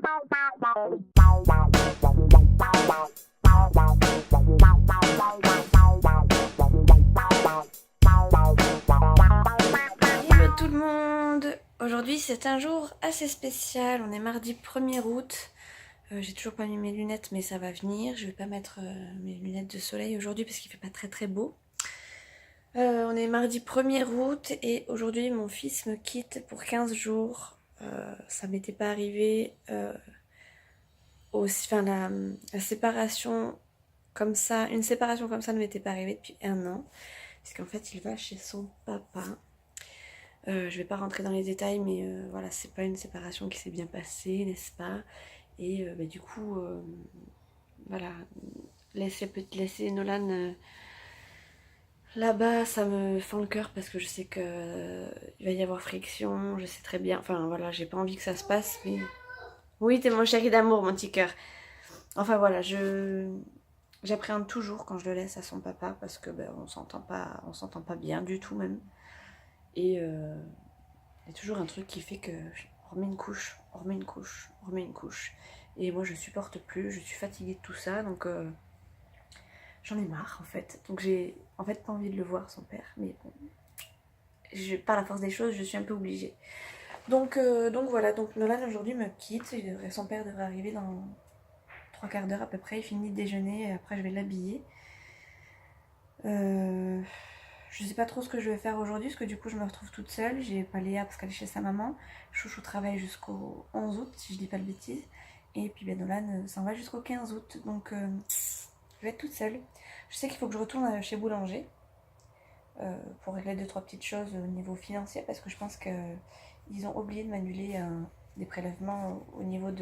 Hello tout le monde. Aujourd'hui c'est un jour assez spécial, on est mardi 1er août. J'ai toujours pas mis mes lunettes mais ça va venir. Je vais pas mettre mes lunettes de soleil aujourd'hui parce qu'il fait pas très beau. On est mardi 1er août et aujourd'hui mon fils me quitte pour 15 jours. Ça m'était pas arrivé. La séparation comme ça, une séparation comme ça ne m'était pas arrivée depuis 1 an. Parce qu'en fait il va chez son papa. Je vais pas rentrer dans les détails mais voilà, c'est pas une séparation qui s'est bien passée, n'est-ce pas? Et du coup, voilà, laisser Nolan là-bas, ça me fend le cœur parce que je sais que il va y avoir friction, je sais très bien, enfin voilà, j'ai pas envie que ça se passe, mais... Oui, t'es mon chéri d'amour, mon petit cœur. Enfin voilà, j'appréhende toujours quand je le laisse à son papa parce que on s'entend pas bien du tout même. Et il y a toujours un truc qui fait que on remet une couche, on remet une couche, on remet une couche. Et moi je supporte plus, je suis fatiguée de tout ça, donc j'en ai marre en fait. Donc j'ai en fait pas envie de le voir, son père, mais bon, par la force des choses, je suis un peu obligée. Donc voilà, donc Nolan aujourd'hui me quitte, son père devrait arriver dans 3 quarts d'heure à peu près, il finit de déjeuner et après je vais l'habiller. Je sais pas trop ce que je vais faire aujourd'hui parce que du coup je me retrouve toute seule. J'ai pas Léa parce qu'elle est chez sa maman. Chouchou travaille jusqu'au 11 août si je dis pas de bêtises. Et puis Nolan s'en va jusqu'au 15 août. Donc je vais être toute seule. Je sais qu'il faut que je retourne chez Boulanger pour régler 2-3 petites choses au niveau financier parce que je pense qu'ils ont oublié de m'annuler des prélèvements au niveau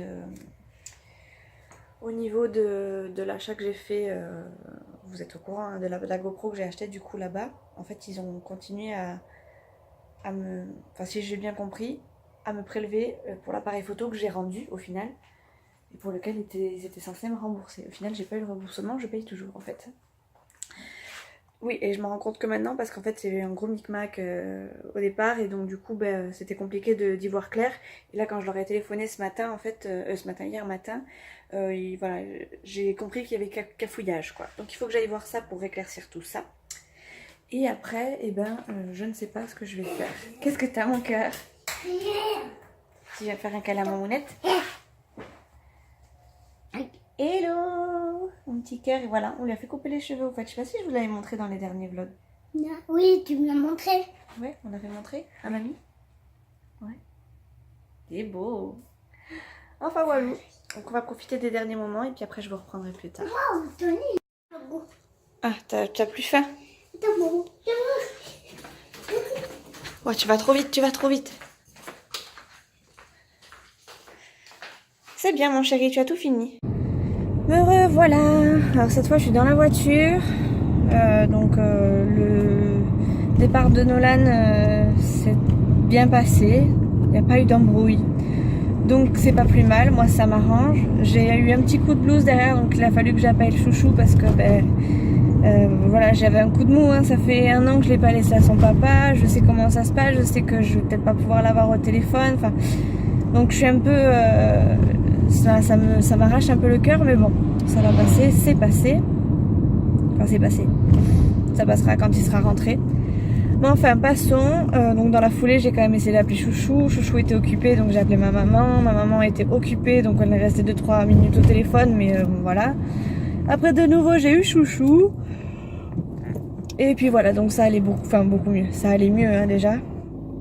de l'achat que j'ai fait, vous êtes au courant hein, de la GoPro que j'ai acheté du coup là-bas. En fait ils ont continué à me, enfin si j'ai bien compris, à me prélever pour l'appareil photo que j'ai rendu au final et pour lequel ils étaient censés me rembourser. Au final j'ai pas eu le remboursement, je paye toujours en fait. Oui, et je me rends compte que maintenant parce qu'en fait c'est un gros micmac au départ et donc du coup c'était compliqué d'y voir clair. Et là quand je leur ai téléphoné ce matin, en fait, hier matin, voilà, j'ai compris qu'il y avait cafouillage quoi. Donc il faut que j'aille voir ça pour éclaircir tout ça. Et après, je ne sais pas ce que je vais faire. Qu'est-ce que t'as mon cœur? Tu vas faire un câlin à mamounette? Hello mon petit cœur, et voilà, on lui a fait couper les cheveux. En fait, je sais pas si je vous l'avais montré dans les derniers vlogs. Non. Oui, tu me l'as montré. Ouais, on l'avait montré à mamie. Ouais. C'est beau. Enfin voilà. Donc on va profiter des derniers moments et puis après je vous reprendrai plus tard. Wow, Tony. Ah, t'as plus faim? T'as bon. Ouais, tu vas trop vite, tu vas trop vite. C'est bien mon chéri, tu as tout fini. Me revoilà. Alors cette fois je suis dans la voiture. Le départ de Nolan s'est bien passé. Il n'y a pas eu d'embrouille. Donc c'est pas plus mal, moi ça m'arrange. J'ai eu un petit coup de blues derrière, donc il a fallu que j'appelle Chouchou parce que voilà, j'avais un coup de mou, hein. Ça fait 1 an que je l'ai pas laissé à son papa, je sais comment ça se passe, je sais que je vais peut-être pas pouvoir l'avoir au téléphone, enfin, donc je suis un peu, ça m'arrache un peu le cœur, mais bon, ça va passer, c'est passé, enfin c'est passé, ça passera quand il sera rentré. Mais enfin passons, donc dans la foulée j'ai quand même essayé d'appeler Chouchou, Chouchou était occupé donc j'ai appelé ma maman était occupée donc elle est restée 2-3 minutes au téléphone mais voilà. Après de nouveau j'ai eu Chouchou, et puis voilà, donc ça allait beaucoup mieux, ça allait mieux hein, déjà.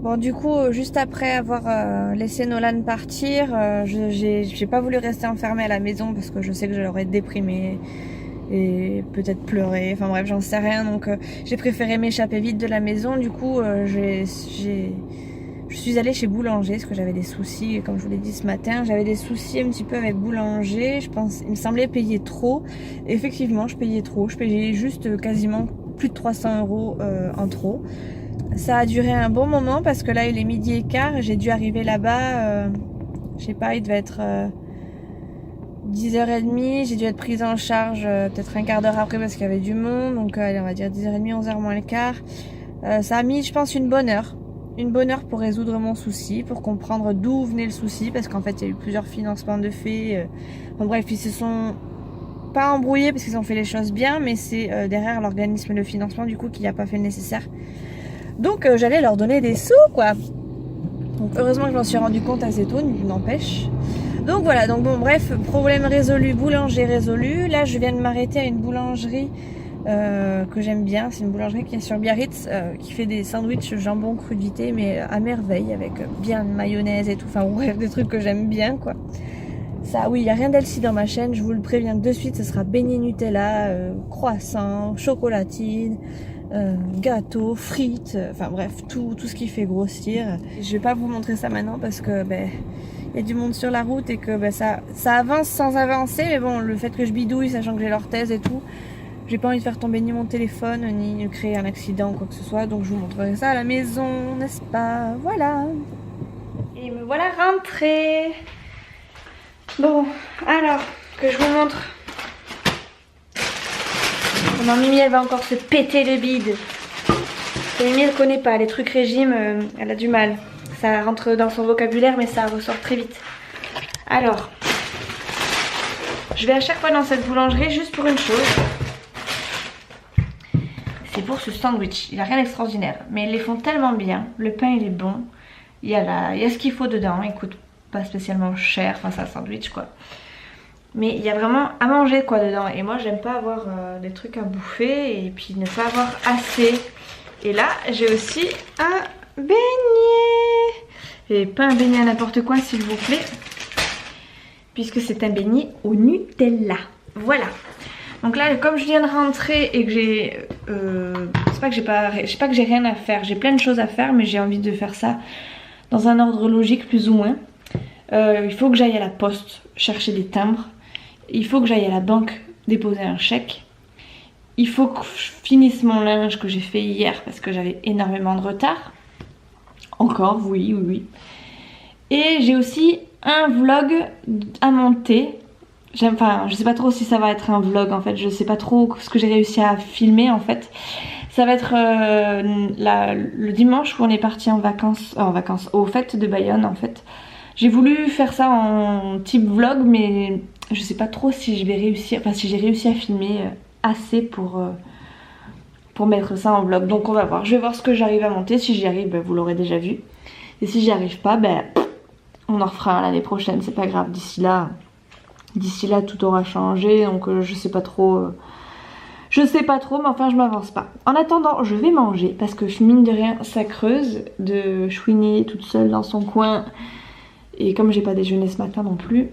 Bon du coup juste après avoir laissé Nolan partir, j'ai pas voulu rester enfermée à la maison parce que je sais que je l'aurais déprimée et peut-être pleurer, enfin bref j'en sais rien, donc j'ai préféré m'échapper vite de la maison. Du coup je suis allée chez Boulanger parce que j'avais des soucis, comme je vous l'ai dit ce matin, j'avais des soucis un petit peu avec Boulanger, je pense, il me semblait payer trop, et effectivement je payais trop, je payais juste quasiment plus de 300 € en trop. Ça a duré un bon moment parce que là il est 12h15 et j'ai dû arriver là-bas, je sais pas, il devait être 10h30, j'ai dû être prise en charge peut-être un quart d'heure après parce qu'il y avait du monde, donc allez, on va dire 10h30, 11h moins le quart. Ça a mis je pense une bonne heure une bonne heure pour résoudre mon souci, pour comprendre d'où venait le souci, parce qu'en fait il y a eu plusieurs financements de fait. En bref, ils se sont pas embrouillés parce qu'ils ont fait les choses bien, mais c'est derrière l'organisme de financement du coup qui n'a pas fait le nécessaire. Donc j'allais leur donner des sous quoi. Donc heureusement que je m'en suis rendu compte assez tôt, n'empêche. Donc voilà, donc bon bref, problème résolu, boulanger résolu. Là je viens de m'arrêter à une boulangerie que j'aime bien. C'est une boulangerie qui est sur Biarritz, qui fait des sandwichs jambon crudité mais à merveille avec bien de mayonnaise et tout. Enfin bref, des trucs que j'aime bien quoi. Ça oui, il n'y a rien d'healthy dans ma chaîne, je vous le préviens de suite, ce sera beignet Nutella, croissant, chocolatine, gâteau, frites, enfin bref, tout ce qui fait grossir. Je vais pas vous montrer ça maintenant parce que il y a du monde sur la route et que ça avance sans avancer, mais bon, le fait que je bidouille, sachant que j'ai l'orthèse et tout, j'ai pas envie de faire tomber ni mon téléphone, ni créer un accident ou quoi que ce soit, donc je vous montrerai ça à la maison, n'est-ce pas? Voilà. Et me voilà rentrée. Bon, alors, que je vous montre. Non, Mimi, elle va encore se péter le bide. Et Mimi, elle connaît pas les trucs régime, elle a du mal. Ça rentre dans son vocabulaire, mais ça ressort très vite. Alors, je vais à chaque fois dans cette boulangerie juste pour une chose. C'est pour ce sandwich. Il a rien d'extraordinaire, mais ils les font tellement bien. Le pain, il est bon. Il y a ce qu'il faut dedans. Il coûte pas spécialement cher. Enfin, c'est un sandwich, quoi. Mais il y a vraiment à manger quoi dedans. Et moi j'aime pas avoir des trucs à bouffer et puis ne pas avoir assez. Et là j'ai aussi un beignet. Et pas un beignet à n'importe quoi s'il vous plaît. Puisque c'est un beignet au Nutella. Voilà. Donc là comme je viens de rentrer et que j'ai... c'est pas que j'ai rien à faire. J'ai plein de choses à faire mais j'ai envie de faire ça dans un ordre logique plus ou moins. Il faut que j'aille à la poste chercher des timbres. Il faut que j'aille à la banque déposer un chèque. Il faut que je finisse mon linge que j'ai fait hier parce que j'avais énormément de retard. Encore, oui. Et j'ai aussi un vlog à monter. Enfin, je sais pas trop si ça va être un vlog en fait. Je sais pas trop ce que j'ai réussi à filmer en fait. Ça va être le dimanche où on est parti en vacances aux fêtes de Bayonne en fait. J'ai voulu faire ça en type vlog mais je sais pas trop si je vais réussir, enfin si j'ai réussi à filmer assez pour mettre ça en vlog. Donc on va voir, je vais voir ce que j'arrive à monter. Si j'y arrive, vous l'aurez déjà vu. Et si j'y arrive pas, on en refera un l'année prochaine, c'est pas grave. D'ici là tout aura changé, donc je sais pas trop. Mais enfin je m'avance pas. En attendant, je vais manger parce que mine de rien, ça creuse de chouiner toute seule dans son coin. Et comme j'ai pas déjeuné ce matin non plus,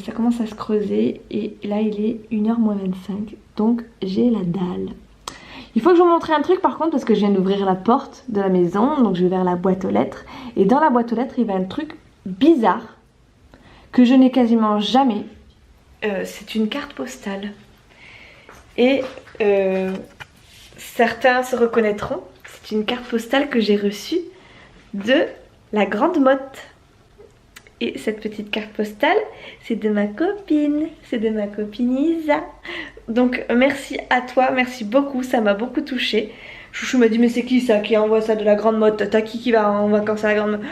ça commence à se creuser. Et là il est 1h moins 25. Donc j'ai la dalle. Il faut que je vous montre un truc par contre parce que je viens d'ouvrir la porte de la maison. Donc je vais vers la boîte aux lettres. Et dans la boîte aux lettres il y a un truc bizarre que je n'ai quasiment jamais. C'est une carte postale. Et certains se reconnaîtront. C'est une carte postale que j'ai reçue de la Grande Motte. Et cette petite carte postale, c'est de ma copine. C'est de ma copine Isa. Donc merci à toi, merci beaucoup, ça m'a beaucoup touchée. Chouchou m'a dit mais c'est qui ça qui envoie ça de la Grande Motte? T'as qui va en vacances à la Grande Motte?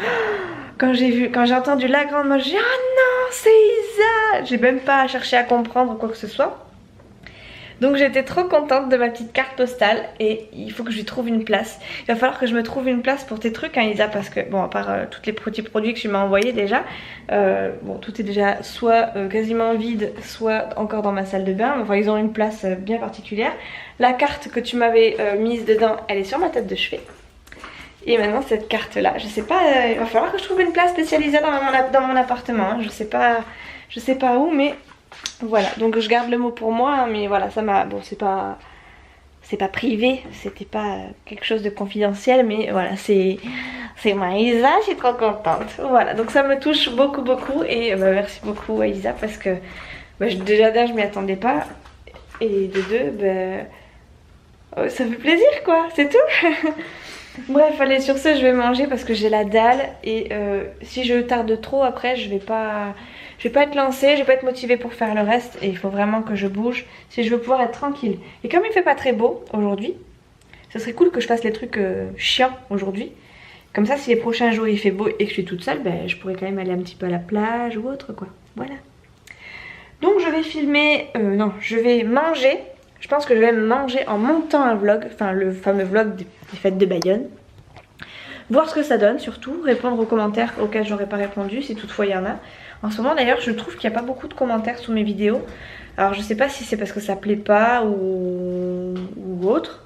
Quand j'ai entendu la Grande Motte, j'ai dit oh non c'est Isa. J'ai même pas cherché à comprendre quoi que ce soit. Donc j'étais trop contente de ma petite carte postale et il faut que je lui trouve une place. Il va falloir que je me trouve une place pour tes trucs hein Isa, parce que bon à part tous les petits produits que tu m'as envoyés déjà, bon tout est déjà soit quasiment vide, soit encore dans ma salle de bain. Enfin ils ont une place bien particulière. La carte que tu m'avais mise dedans, elle est sur ma tête de chevet. Et maintenant cette carte là, je sais pas, il va falloir que je trouve une place spécialisée dans mon appartement hein. Je sais pas où mais... Voilà, donc je garde le mot pour moi, hein, mais voilà, ça m'a... Bon, c'est pas privé, c'était pas quelque chose de confidentiel, mais voilà, c'est moi Isa, je suis trop contente. Voilà, donc ça me touche beaucoup et merci beaucoup à Isa parce que déjà d'un, je m'y attendais pas, et de deux, ça fait plaisir quoi, c'est tout. Bref, allez, sur ce, je vais manger parce que j'ai la dalle et si je tarde trop après, je vais pas être lancée, je vais pas être motivée pour faire le reste et il faut vraiment que je bouge si je veux pouvoir être tranquille. Et comme il fait pas très beau aujourd'hui, ce serait cool que je fasse les trucs chiants aujourd'hui Comme ça, si les prochains jours il fait beau et que je suis toute seule, ben, je pourrais quand même aller un petit peu à la plage ou autre quoi. Voilà. Donc je vais filmer, non, je vais manger. Je pense que je vais manger en montant un vlog, enfin le fameux vlog des fêtes de Bayonne. Voir ce que ça donne surtout, répondre aux commentaires auxquels j'aurais pas répondu si toutefois il y en a. En ce moment d'ailleurs je trouve qu'il n'y a pas beaucoup de commentaires sous mes vidéos. Alors je sais pas si c'est parce que ça plaît pas ou autre.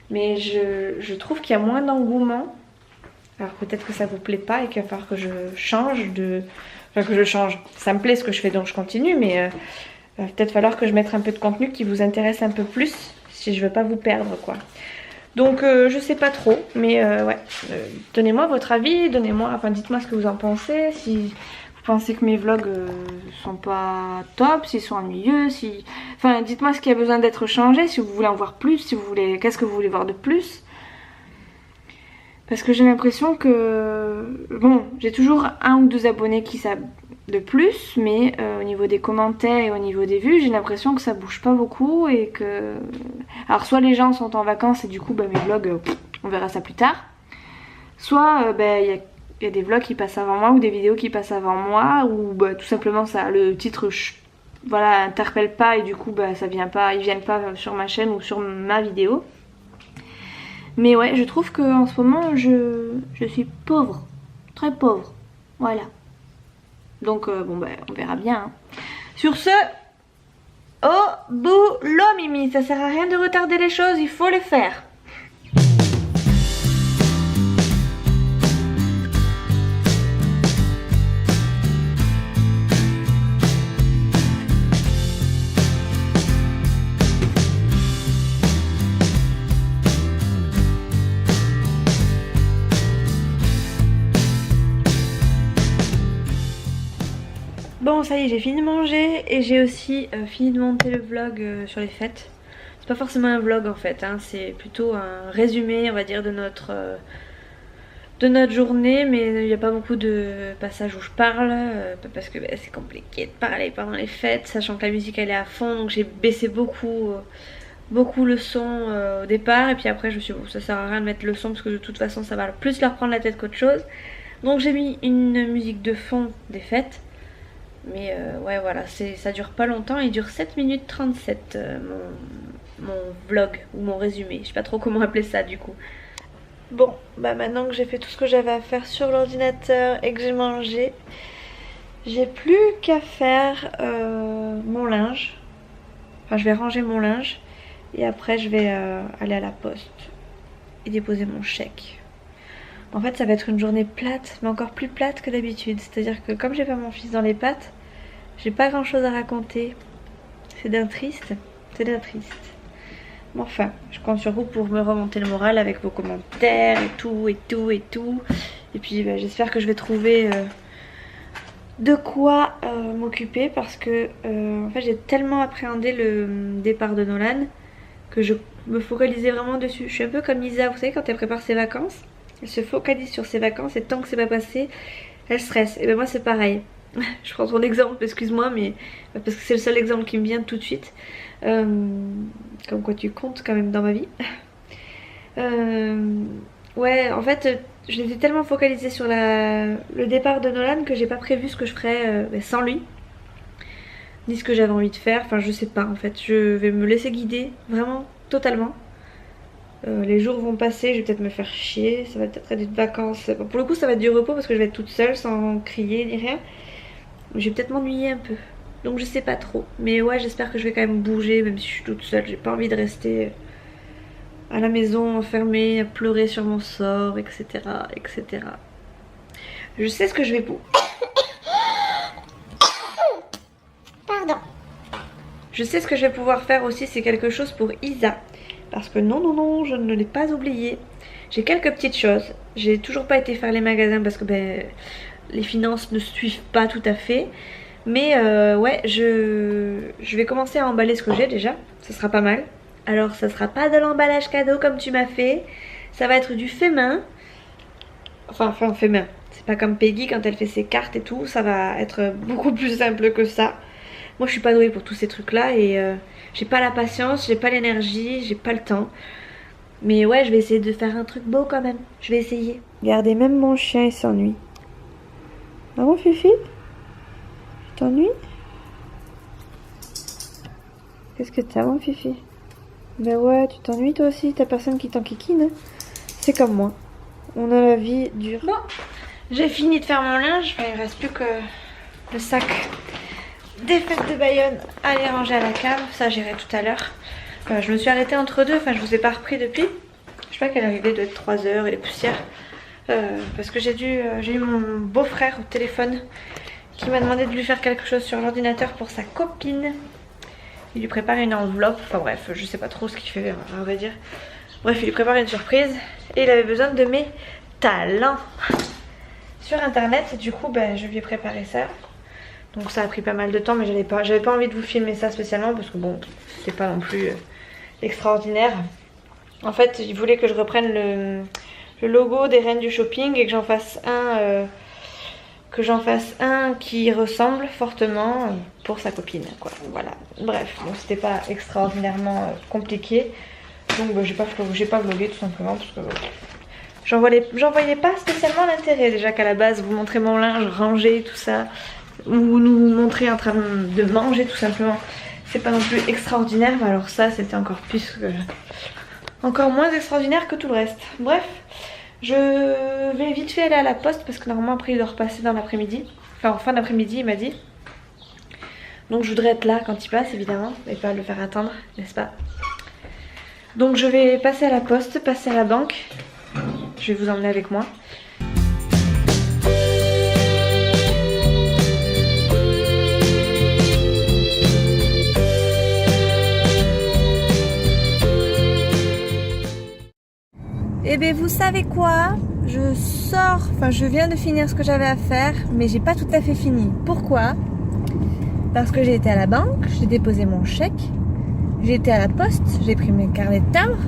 Mais je trouve qu'il y a moins d'engouement. Alors peut-être que ça vous plaît pas et qu'il va falloir que je change de... Enfin que je change. Ça me plaît ce que je fais donc je continue mais il va peut-être falloir que je mette un peu de contenu qui vous intéresse un peu plus si je veux pas vous perdre quoi. Donc je sais pas trop mais ouais. Donnez-moi votre avis, enfin dites-moi ce que vous en pensez. Si vous pensez que mes vlogs sont pas top, s'ils sont ennuyeux, si... Enfin dites-moi ce qui a besoin d'être changé, si vous voulez en voir plus, si vous voulez... Qu'est-ce que vous voulez voir de plus? Parce que j'ai l'impression que... Bon, j'ai toujours 1 ou 2 abonnés qui savent de plus, mais au niveau des commentaires et au niveau des vues, j'ai l'impression que ça bouge pas beaucoup et que... Alors soit les gens sont en vacances et du coup, bah, mes vlogs, on verra ça plus tard. Soit il y a des vlogs qui passent avant moi ou des vidéos qui passent avant moi ou bah, tout simplement ça, le titre voilà, interpelle pas et du coup bah, ça vient pas, ils viennent pas sur ma chaîne ou sur ma vidéo. Mais ouais, je trouve qu'en ce moment, je suis pauvre. Très pauvre. Voilà. Donc, bon, bah, on verra bien. Hein. Sur ce, au boulot, Mimi. Ça sert à rien de retarder les choses, il faut les faire. Bon ça y est j'ai fini de manger et j'ai aussi fini de monter le vlog sur les fêtes. C'est pas forcément un vlog en fait, hein, c'est plutôt un résumé on va dire de notre journée. Mais il n'y a pas beaucoup de passages où je parle parce que c'est compliqué de parler pendant les fêtes. Sachant que la musique elle est à fond donc j'ai baissé beaucoup le son au départ. Et puis après je me suis dit bon ça sert à rien de mettre le son parce que de toute façon ça va plus leur prendre la tête qu'autre chose. Donc j'ai mis une musique de fond des fêtes. Mais ouais voilà, ça dure pas longtemps, il dure 7 minutes 37 mon vlog ou mon résumé, je sais pas trop comment appeler ça du coup. Bon, bah maintenant que j'ai fait tout ce que j'avais à faire sur l'ordinateur et que j'ai mangé, j'ai plus qu'à faire mon linge. Enfin je vais ranger mon linge et après je vais aller à la poste et déposer mon chèque. En fait ça va être une journée plate, mais encore plus plate que d'habitude. C'est-à-dire que comme j'ai pas mon fils dans les pattes, j'ai pas grand chose à raconter. C'est d'un triste, c'est d'un triste. Mais enfin, je compte sur vous pour me remonter le moral avec vos commentaires et tout et tout et tout. Et puis bah, j'espère que je vais trouver de quoi m'occuper parce que en fait j'ai tellement appréhendé le départ de Nolan que je me focalisais vraiment dessus. Je suis un peu comme Isa, vous savez quand elle prépare ses vacances. Elle se focalise sur ses vacances et tant que c'est pas passé, elle stresse. Et ben moi c'est pareil. Je prends ton exemple, excuse-moi, mais parce que c'est le seul exemple qui me vient tout de suite. Comme quoi tu comptes quand même dans ma vie. Ouais, en fait, j'étais tellement focalisée sur le départ de Nolan que j'ai pas prévu ce que je ferais sans lui. Ni ce que j'avais envie de faire. Enfin, je sais pas en fait. Je vais me laisser guider, vraiment, totalement. Les jours vont passer, je vais peut-être me faire chier, ça va peut-être être des vacances. Bon, pour le coup ça va être du repos parce que je vais être toute seule sans crier ni rien. Je vais peut-être m'ennuyer un peu, donc je sais pas trop. Mais ouais j'espère que je vais quand même bouger même si je suis toute seule. J'ai pas envie de rester à la maison enfermée, à pleurer sur mon sort, etc. etc. Je sais ce que je vais pour... Pardon. Je sais ce que je vais pouvoir faire aussi, c'est quelque chose pour Isa. Parce que non, je ne l'ai pas oublié. J'ai quelques petites choses. J'ai toujours pas été faire les magasins parce que les finances ne suivent pas tout à fait. Mais ouais, je vais commencer à emballer ce que j'ai déjà. Ça sera pas mal. Alors ça sera pas de l'emballage cadeau comme tu m'as fait. Ça va être du fait main. Enfin fait main. C'est pas comme Peggy quand elle fait ses cartes et tout. Ça va être beaucoup plus simple que ça. Moi je suis pas douée pour tous ces trucs là et j'ai pas la patience, j'ai pas l'énergie, j'ai pas le temps. Mais ouais, je vais essayer de faire un truc beau quand même. Je vais essayer. Regardez, même mon chien il s'ennuie. Ah bon Fifi? Tu t'ennuies? Qu'est-ce que t'as mon Fifi? Ben ouais, tu t'ennuies toi aussi, t'as personne qui t'enquiquine. Hein. C'est comme moi. On a la vie dure. Bon, j'ai fini de faire mon linge. Il ne reste plus que le sac des fêtes de Bayonne à aller ranger à la cave. Ça j'irai tout à l'heure. Je me suis arrêtée entre deux, enfin je vous ai pas repris depuis. Je sais pas quelle arrivée, doit être 3 h et les poussières. Parce que j'ai eu mon beau-frère au téléphone qui m'a demandé de lui faire quelque chose sur l'ordinateur pour sa copine. Il lui prépare une enveloppe, enfin bref, je sais pas trop ce qu'il fait à vrai dire. Bref, il lui prépare une surprise et il avait besoin de mes talents sur internet. Du coup, ben, je lui ai préparé ça. Donc ça a pris pas mal de temps, mais j'avais pas envie de vous filmer ça spécialement parce que bon, c'est pas non plus extraordinaire. En fait, il voulait que je reprenne le logo des reines du shopping et que j'en fasse un qui ressemble fortement pour sa copine quoi. Voilà, bref, bon, c'était pas extraordinairement compliqué, donc bah, j'ai pas vlogué tout simplement parce que j'en voyais pas spécialement l'intérêt. Déjà qu'à la base vous montrer mon linge rangé tout ça, ou nous montrer en train de manger tout simplement, c'est pas non plus extraordinaire, mais alors ça c'était encore moins extraordinaire que tout le reste. Bref, je vais vite fait aller à la poste parce que normalement après il doit repasser dans l'après-midi. Enfin en fin d'après-midi il m'a dit. Donc je voudrais être là quand il passe évidemment et pas le faire attendre, n'est-ce pas? Donc je vais passer à la poste, passer à la banque. Je vais vous emmener avec moi. Et bien vous savez quoi? Je viens de finir ce que j'avais à faire, mais j'ai pas tout à fait fini. Pourquoi? Parce que j'ai été à la banque, j'ai déposé mon chèque, j'ai été à la poste, j'ai pris mes carnets de timbre,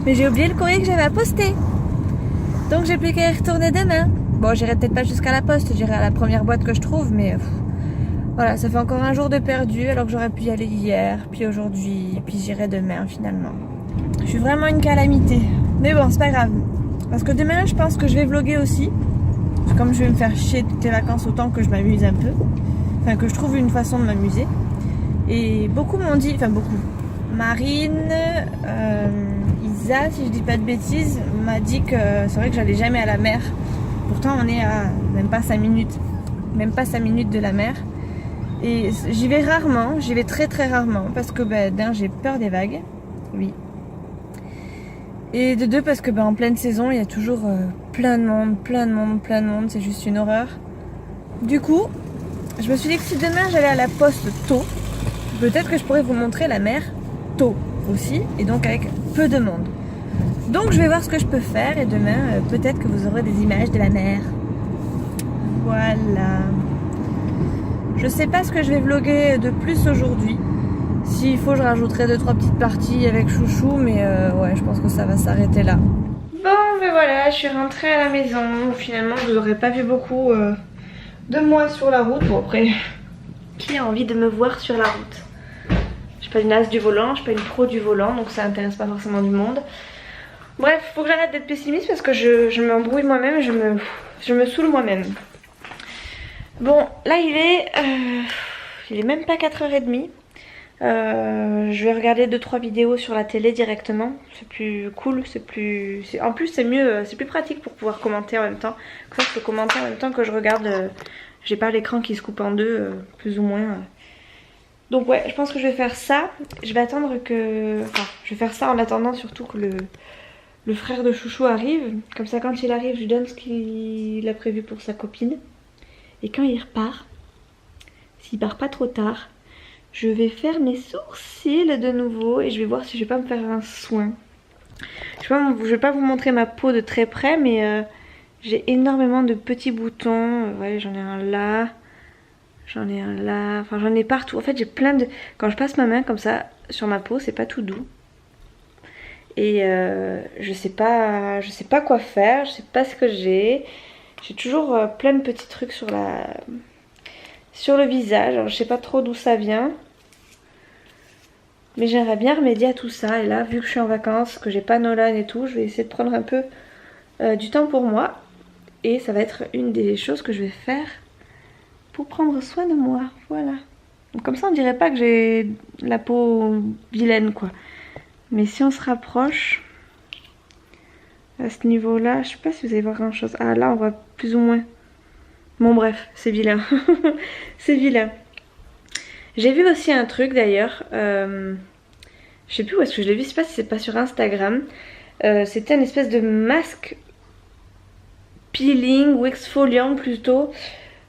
mais j'ai oublié le courrier que j'avais à poster. Donc j'ai plus qu'à y retourner demain. Bon, j'irai peut-être pas jusqu'à la poste, j'irai à la première boîte que je trouve, mais voilà, ça fait encore un jour de perdu alors que j'aurais pu y aller hier, puis aujourd'hui, puis j'irai demain finalement. Je suis vraiment une calamité. Mais bon, c'est pas grave. Parce que demain, je pense que je vais vlogger aussi. Comme je vais me faire chier toutes les vacances, autant que je m'amuse un peu. Enfin, que je trouve une façon de m'amuser. Et beaucoup m'ont dit, enfin beaucoup. Marine, Isa, si je dis pas de bêtises, m'a dit que c'est vrai que j'allais jamais à la mer. Pourtant, on est à même pas 5 minutes. Même pas 5 minutes de la mer. Et j'y vais rarement, j'y vais très très rarement. Parce que d'un, j'ai peur des vagues. Oui. Et de deux parce que en pleine saison il y a toujours plein de monde, c'est juste une horreur. Du coup, je me suis dit que si demain j'allais à la poste tôt, peut-être que je pourrais vous montrer la mer tôt aussi, et donc avec peu de monde. Donc je vais voir ce que je peux faire et demain peut-être que vous aurez des images de la mer. Voilà. Je sais pas ce que je vais vlogger de plus aujourd'hui. S'il faut, je rajouterai 2-3 petites parties avec Chouchou, mais ouais, je pense que ça va s'arrêter là. Bon, ben voilà, je suis rentrée à la maison. Finalement, vous n'aurez pas vu beaucoup de moi sur la route. Bon, après, qui a envie de me voir sur la route? Je suis pas une as du volant, je suis pas une pro du volant, donc ça intéresse pas forcément du monde. Bref, faut que j'arrête d'être pessimiste parce que je m'embrouille moi-même, je me saoule moi-même. Bon, là il est même pas 4h30. Je vais regarder 2-3 vidéos sur la télé directement. C'est plus cool, en plus c'est mieux, c'est plus pratique pour pouvoir commenter en même temps. Comme ça je peux commenter en même temps que je regarde. J'ai pas l'écran qui se coupe en deux, plus ou moins. Donc ouais, je pense que je vais faire ça. Je vais attendre que... Enfin, je vais faire ça en attendant surtout que le frère de Chouchou arrive. Comme ça quand il arrive, je lui donne ce qu'il a prévu pour sa copine. Et quand il repart, s'il part pas trop tard, je vais faire mes sourcils de nouveau et je vais voir si je vais pas me faire un soin. Je vais pas vous montrer ma peau de très près, mais j'ai énormément de petits boutons. Ouais, j'en ai un là, j'en ai un là, enfin j'en ai partout. En fait j'ai plein de... Quand je passe ma main comme ça sur ma peau, c'est pas tout doux. Et je sais pas quoi faire, je sais pas ce que j'ai. J'ai toujours plein de petits trucs sur le visage. Alors, je sais pas trop d'où ça vient. Mais j'aimerais bien remédier à tout ça. Et là, vu que je suis en vacances, que j'ai pas Nolan et tout, je vais essayer de prendre un peu du temps pour moi. Et ça va être une des choses que je vais faire pour prendre soin de moi. Voilà. Donc comme ça, on dirait pas que j'ai la peau vilaine, quoi. Mais si on se rapproche, à ce niveau-là, je sais pas si vous allez voir grand chose. Ah, là, on voit plus ou moins. Bon, bref, c'est vilain. C'est vilain. J'ai vu aussi un truc d'ailleurs. Je sais plus où est-ce que je l'ai vu. Je sais pas si c'est pas sur Instagram. C'était une espèce de masque peeling ou exfoliant plutôt.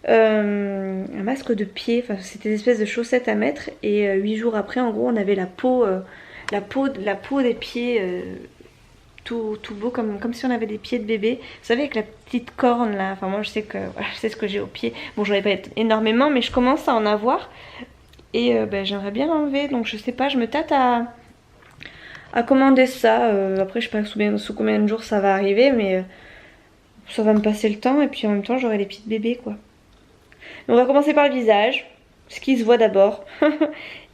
Un masque de pied. Enfin, c'était une espèce de chaussette à mettre. Et 8 jours après, en gros, on avait la peau des pieds. Tout beau comme si on avait des pieds de bébé. Vous savez, avec la petite corne là. Enfin, moi je sais ce que j'ai au pied. Bon, j'en ai pas énormément, mais je commence à en avoir. Et j'aimerais bien l'enlever. Donc je sais pas, je me tâte à commander ça. Après, je sais pas sous combien de jours ça va arriver, mais ça va me passer le temps. Et puis en même temps, j'aurai les pieds de bébé quoi. Donc, on va commencer par le visage. Ce qui se voit d'abord.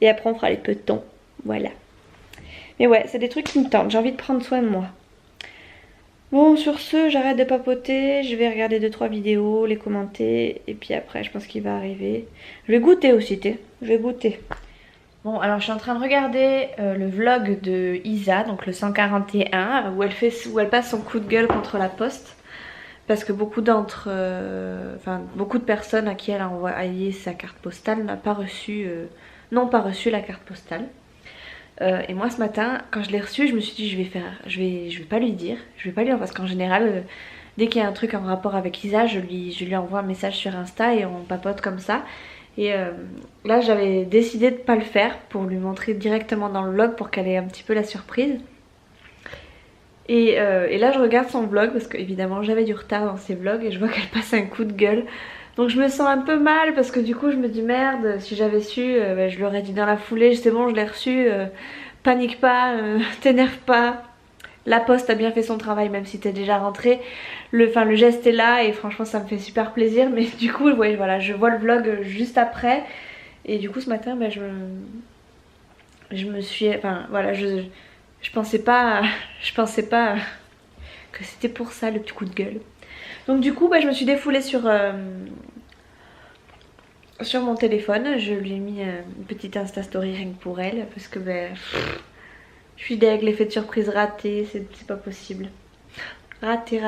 Et après, on fera les petons. Voilà. Mais ouais, c'est des trucs qui me tentent. J'ai envie de prendre soin de moi. Bon, sur ce, j'arrête de papoter. Je vais regarder 2-3 vidéos, les commenter. Et puis après, je pense qu'il va arriver. Je vais goûter aussi, je vais goûter. Bon, alors je suis en train de regarder le vlog de Isa, donc le 141, où elle passe son coup de gueule contre la poste. Parce que beaucoup de personnes à qui elle a envoyé sa carte postale n'ont pas reçu la carte postale. Et moi ce matin quand je l'ai reçue, je me suis dit je vais pas lui dire, parce qu'en général dès qu'il y a un truc en rapport avec Isa, je lui envoie un message sur Insta et on papote comme ça. Et là j'avais décidé de pas le faire pour lui montrer directement dans le vlog pour qu'elle ait un petit peu la surprise. Et là je regarde son vlog parce qu'évidemment j'avais du retard dans ses vlogs et je vois qu'elle passe un coup de gueule. Donc je me sens un peu mal parce que du coup je me dis merde, si j'avais su, je l'aurais dit dans la foulée, c'est bon je l'ai reçu, panique pas, t'énerve pas. La poste a bien fait son travail même si t'es déjà rentré. Le geste est là et franchement ça me fait super plaisir. Mais du coup ouais, voilà, je vois le vlog juste après. Et du coup ce matin je me suis... Enfin voilà, je pensais pas que c'était pour ça le petit coup de gueule. Donc du coup je me suis défoulée sur mon téléphone. Je lui ai mis une petite Insta Story rien que pour elle. Parce que je suis deg, l'effet de surprise raté, c'est pas possible. Raté.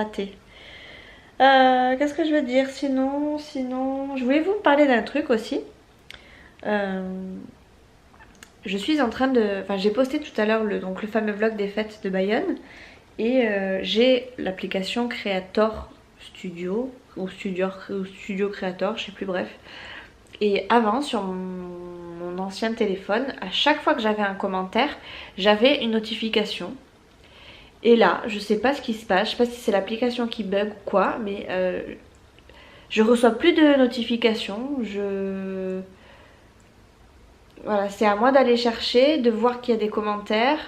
Qu'est-ce que je veux dire sinon, je voulais vous parler d'un truc aussi. Je suis en train de... Enfin j'ai posté tout à l'heure le fameux vlog des fêtes de Bayonne. Et j'ai l'application Creator Studio ou Studio Creator, je sais plus, bref. Et avant sur mon ancien téléphone, à chaque fois que j'avais un commentaire, j'avais une notification. Et là, je sais pas ce qui se passe, je sais pas si c'est l'application qui bug ou quoi, mais je reçois plus de notifications. Voilà, c'est à moi d'aller chercher, de voir qu'il y a des commentaires.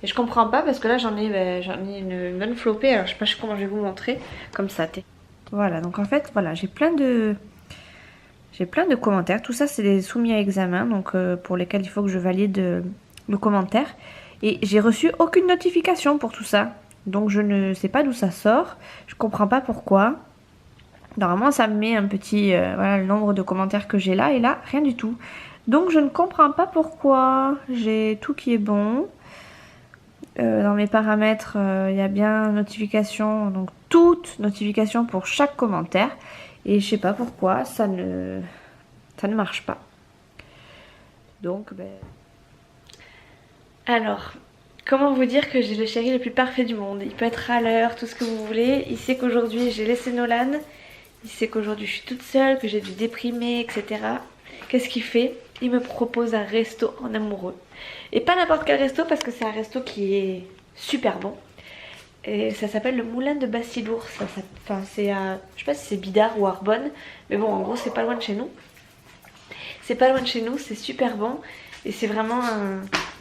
Et je comprends pas parce que là j'en ai une bonne flopée. Alors je sais pas comment je vais vous montrer. Comme ça. Voilà, donc en fait, voilà, j'ai plein de commentaires. Tout ça c'est des soumis à examen, donc pour lesquels il faut que je valide le commentaire. Et j'ai reçu aucune notification pour tout ça. Donc je ne sais pas d'où ça sort. Je comprends pas pourquoi. Normalement ça me met un petit voilà, le nombre de commentaires que j'ai là, et là rien du tout. Donc je ne comprends pas pourquoi. J'ai tout qui est bon. Dans mes paramètres, il y a bien notification, donc toute notification pour chaque commentaire. Et je sais pas pourquoi ça ne marche pas. Donc alors, comment vous dire que j'ai le chéri le plus parfait du monde. Il peut être à l'heure, tout ce que vous voulez. Il sait qu'aujourd'hui j'ai laissé Nolan. Il sait qu'aujourd'hui je suis toute seule, que j'ai dû déprimer, etc. Qu'est-ce qu'il fait? Il me propose un resto en amoureux. Et pas n'importe quel resto, parce que c'est un resto qui est super bon. Et ça s'appelle le Moulin de Bassilours. Enfin, c'est à... Je sais pas si c'est Bidart ou Arbonne. Mais bon, en gros, c'est pas loin de chez nous. C'est super bon. Et c'est vraiment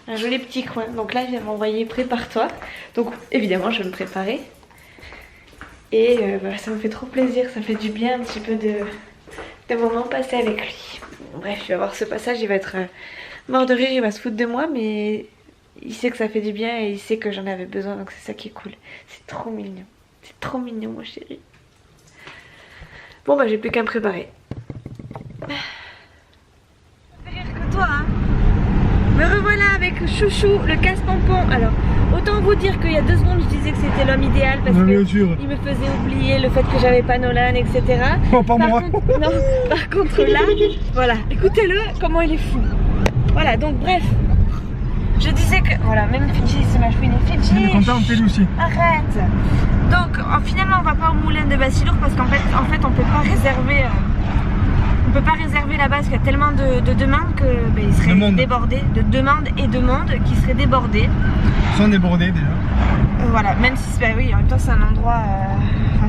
un joli petit coin. Donc là, il vient m'envoyer prépare-toi. Donc évidemment, je vais me préparer. Et ça me fait trop plaisir. Ça fait du bien un petit peu de moments passés avec lui. Bref, je vais voir ce passage, il va être Mort de rire, il va se foutre de moi, mais il sait que ça fait du bien et il sait que j'en avais besoin, donc c'est ça qui est cool. C'est trop mignon. C'est trop mignon, mon chéri. Bon, bah, j'ai plus qu'à me préparer. Ça fait rire que toi, hein. Me revoilà avec Chouchou, le casse-pompon. Alors, autant vous dire qu'il y a 2 secondes, je disais que c'était l'homme idéal parce qu'il me faisait oublier le fait que j'avais pas Nolan, etc. Oh, pas moi. Non, par contre là, voilà, écoutez-le, comment il est fou. Voilà, donc bref, je disais que, voilà, même Fidji, c'est ma chouine. Fidji, Il est content, on fait lui aussi. arrête. Donc, finalement, on va pas au moulin de Bassilour parce qu'en fait, on peut pas réserver... on peut pas réserver là-bas parce qu'il y a tellement de demandes que il serait débordé, de demandes et de monde qui seraient débordés. Ils sont débordés déjà. Voilà, même si oui, en même temps c'est un endroit,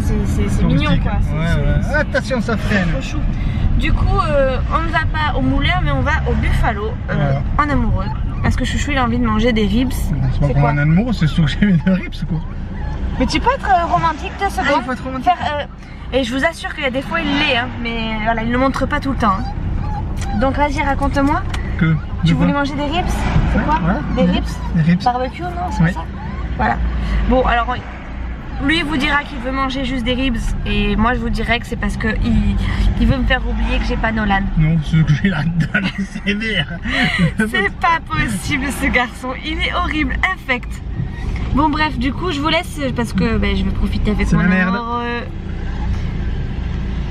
c'est mignon quoi. Ouais. Attention, ça freine. Trop chou. Du coup, on ne va pas au moulin, mais on va au Buffalo en amoureux. Parce que Chouchou il a envie de manger des ribs. C'est pas pour un amoureux, c'est sûr que j'ai eu des ribs quoi. Mais tu peux être romantique 2 secondes. Il faut être romantique. Et je vous assure qu'il y a des fois il l'est, hein, mais voilà, il ne le montre pas tout le temps. Hein. Donc vas-y, raconte-moi. Que tu voulais manger des ribs? C'est quoi? Des ribs? Des ribs. Barbecue, non? C'est pas ça? Voilà. Bon, alors lui vous dira qu'il veut manger juste des ribs et moi je vous dirais que c'est parce qu'il veut me faire oublier que j'ai pas Nolan. Non, ce que j'ai là-dedans, c'est vert. C'est pas possible ce garçon, il est horrible, infect. Bon bref, du coup je vous laisse parce que je vais profiter avec mon amoureux.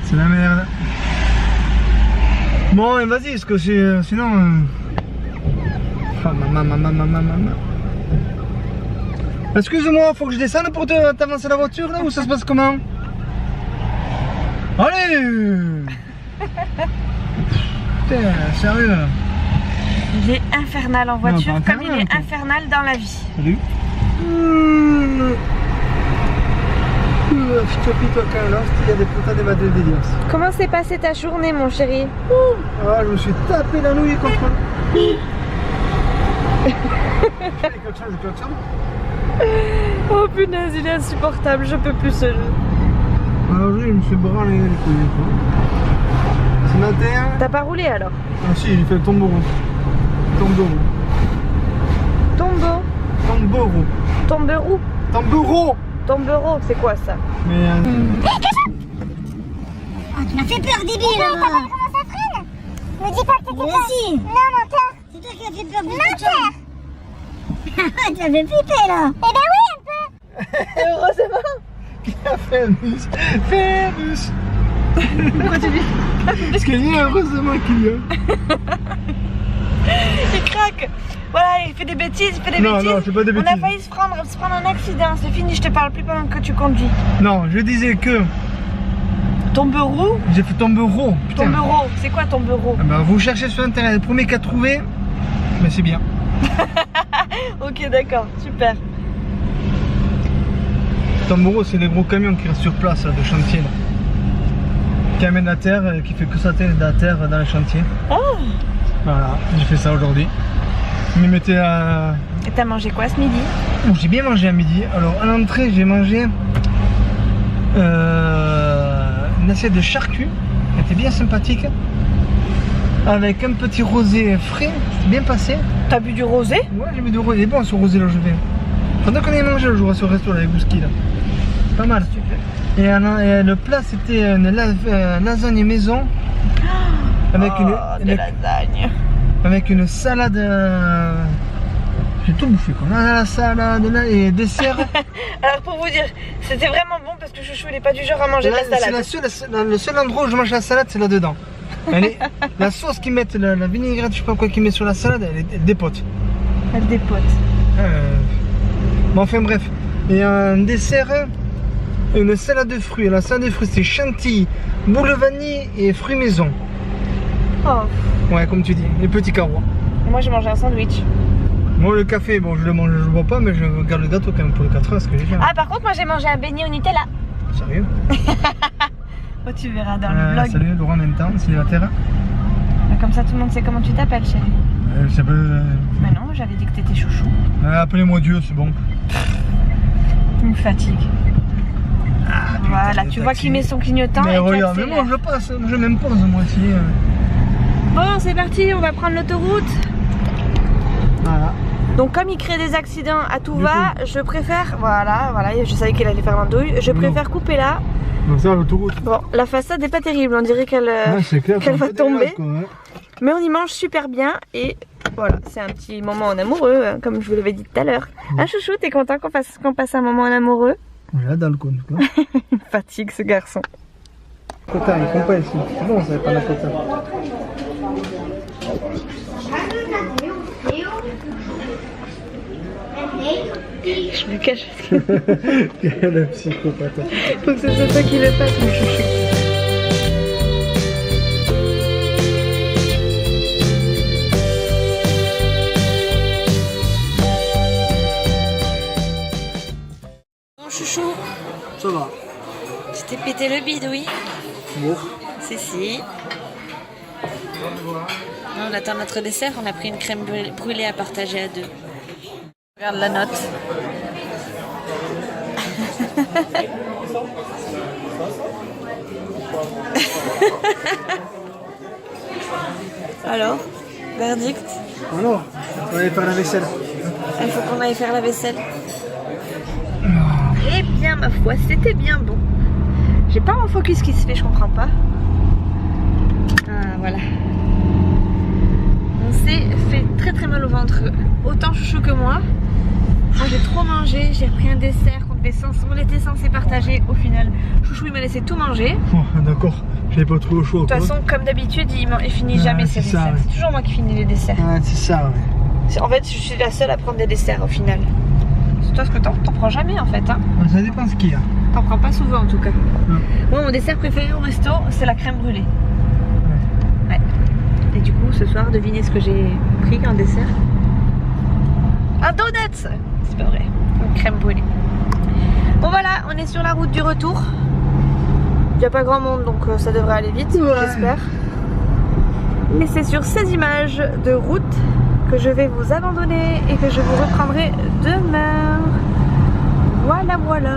C'est la merde. Bon, vas-y, parce que sinon... Oh, maman. Excuse-moi, faut que je descende pour t'avancer la voiture là ou ça se passe comment? Allez. Putain, sérieux. Il est infernal en voiture comme il est infernal dans la vie. Salut. Comment s'est passée ta journée mon chéri? Ah, je me suis tapé la nouille contre le... Oh punaise, il est insupportable, je peux plus ce jeu. Alors oui, je me suis branlé les couilles. Ce matin... T'as pas roulé alors? Ah si, j'ai fait le tombeau. Tombereau, c'est quoi ça? Mais... Ah, tu m'as fait peur, débile! T'as pas vu comment ça freine? Me dis pas que t'étais pas... Si! Non, menteur! C'est toi qui as fait peur, menteur! Tu m'as fait flipper là! Eh ben oui, un peu! Heureusement! Qui a fait un bus? Phébus! Pourquoi tu dis? Parce qu'il y a heureusement qu'il y a. Il craque! Voilà, il fait des bêtises, Non, c'est pas des bêtises. On a failli se prendre un accident, c'est fini, je te parle plus pendant que tu conduis. Non, je disais que... Tombereau? J'ai fait tombereau. Tombereau, c'est quoi tombereau? Ah bah, vous cherchez sur internet, le premier qu'à trouver, mais c'est bien. Ok, d'accord, super. Tombereau, c'est des gros camions qui restent sur place là, de chantier. Là. Qui amènent la terre, qui fait que ça de la terre dans le chantier. Oh! Voilà, j'ai fait ça aujourd'hui. Je me mettais à... Et t'as mangé quoi ce midi? Bon, j'ai bien mangé à midi. Alors à l'entrée, j'ai mangé une assiette de charcuterie, qui était bien sympathique. Avec un petit rosé frais, c'était bien passé. T'as bu du rosé? Ouais, j'ai bu du rosé. Il est bon ce rosé là, je vais. Pendant qu'on ait mangé le jour à ce resto là, avec Bouski là. Pas mal. Et le plat c'était une lasagne maison. Avec avec une salade. J'ai tout bouffé quoi. La salade là, et dessert. Alors pour vous dire, c'était vraiment bon parce que Chouchou il est pas du genre à manger de la salade. Le seul endroit où je mange la salade c'est là-dedans. La sauce qu'ils mettent, la vinaigrette, je sais pas quoi qu'ils mettent sur la salade, elle dépote. Elle dépote. Bon, enfin bref. Et un dessert, une salade de fruits. La salade de fruits c'est chantilly, boule vanille et fruits maison. Oh. Ouais, comme tu dis, les petits carreaux. Et moi j'ai mangé un sandwich. Moi le café, bon je le mange, je le bois pas, mais je garde le gâteau quand même pour les 4 heures, ce que j'ai fait. Ah par contre moi j'ai mangé un beignet au Nutella. Sérieux? Oh tu verras dans le vlog. Salut Laurent en même temps, célibataire. Comme ça tout le monde sait comment tu t'appelles chérie. Ça peut... Mais non, j'avais dit que t'étais Chouchou. Appelez-moi Dieu, c'est bon. Tu me fatigues. Ah, voilà, tu vois qu'il met son clignotant. Mais et regarde, mais moi je passe, je m'impose moi aussi. Bon c'est parti, on va prendre l'autoroute. Voilà. Donc comme il crée des accidents à tout va, je préfère, voilà, je savais qu'il allait faire l'andouille, je préfère couper là. Donc ça, l'autoroute. Bon, la façade n'est pas terrible, on dirait qu'elle qu'elle va tomber. Quoi, ouais. Mais on y mange super bien et voilà, c'est un petit moment en amoureux, hein, comme je vous l'avais dit tout à l'heure. Hein, chouchou, t'es content qu'on passe un moment en amoureux? J'adore le con, en tout cas. Il fatigue ce garçon. Cotin, ils font pas ici. C'est bon, ça va pas la cotin. Je me cache. Quel psychopathe. Faut que ce soit toi qui le fasse, mon chouchou. Mon chouchou, Ça va. tu t'es pété le bide, oui? Bon. Si. On attend notre dessert, on a pris une crème brûlée à partager à deux. Regarde la note. Alors, verdict? Alors, on va aller faire la vaisselle. Il faut qu'on aille faire la vaisselle. Eh bien, ma foi, c'était bien bon. J'ai pas mon focus qui se fait, je comprends pas. Ah, voilà. On s'est fait très très mal au ventre. Autant chouchou que moi. Moi j'ai trop mangé, j'ai repris un dessert on était censé partager. Au final, chouchou il m'a laissé tout manger. Oh, d'accord, j'avais pas trop le choix. De toute façon, comme d'habitude, il finit jamais ses desserts. Ouais. C'est toujours moi qui finis les desserts. Ah, c'est ça, ouais. En fait, je suis la seule à prendre des desserts au final. C'est toi ce que t'en prends jamais en fait. Hein. Ça dépend ce qu'il y a. T'en prends pas souvent en tout cas. Non. Moi, mon dessert préféré au resto, c'est la crème brûlée. Ouais. Et du coup, ce soir, devinez ce que j'ai pris en dessert? Un donut! C'est pas vrai. Une crème brûlée. Bon voilà, on est sur la route du retour. Il n'y a pas grand monde, donc ça devrait aller vite, j'espère. Mais c'est sur ces images de route que je vais vous abandonner et que je vous reprendrai demain. Voilà, voilà.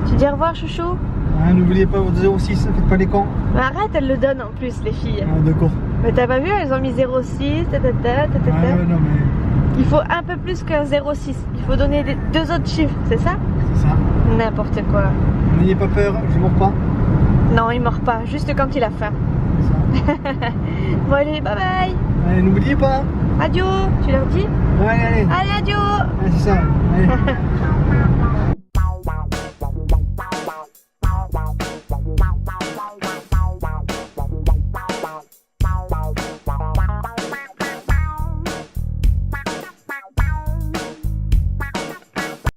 Tu dis au revoir, chouchou? Ah, n'oubliez pas votre 06, faites pas les cons. Mais arrête, elles le donnent en plus, les filles. Ah, d'accord. Mais t'as pas vu, elles ont mis 06, tatata, tatata. Ah, ouais, non, mais Il faut un peu plus qu'un 06. Il faut donner deux autres chiffres, c'est ça? c'est ça. N'importe quoi. N'ayez pas peur, je mords pas. Non, il mord pas, juste quand il a faim. C'est ça. Bon allez, bye bye. Allez, n'oubliez pas. Adieu, tu leur dis? Allez, allez. Allez, adieu. Allez, c'est ça. Allez.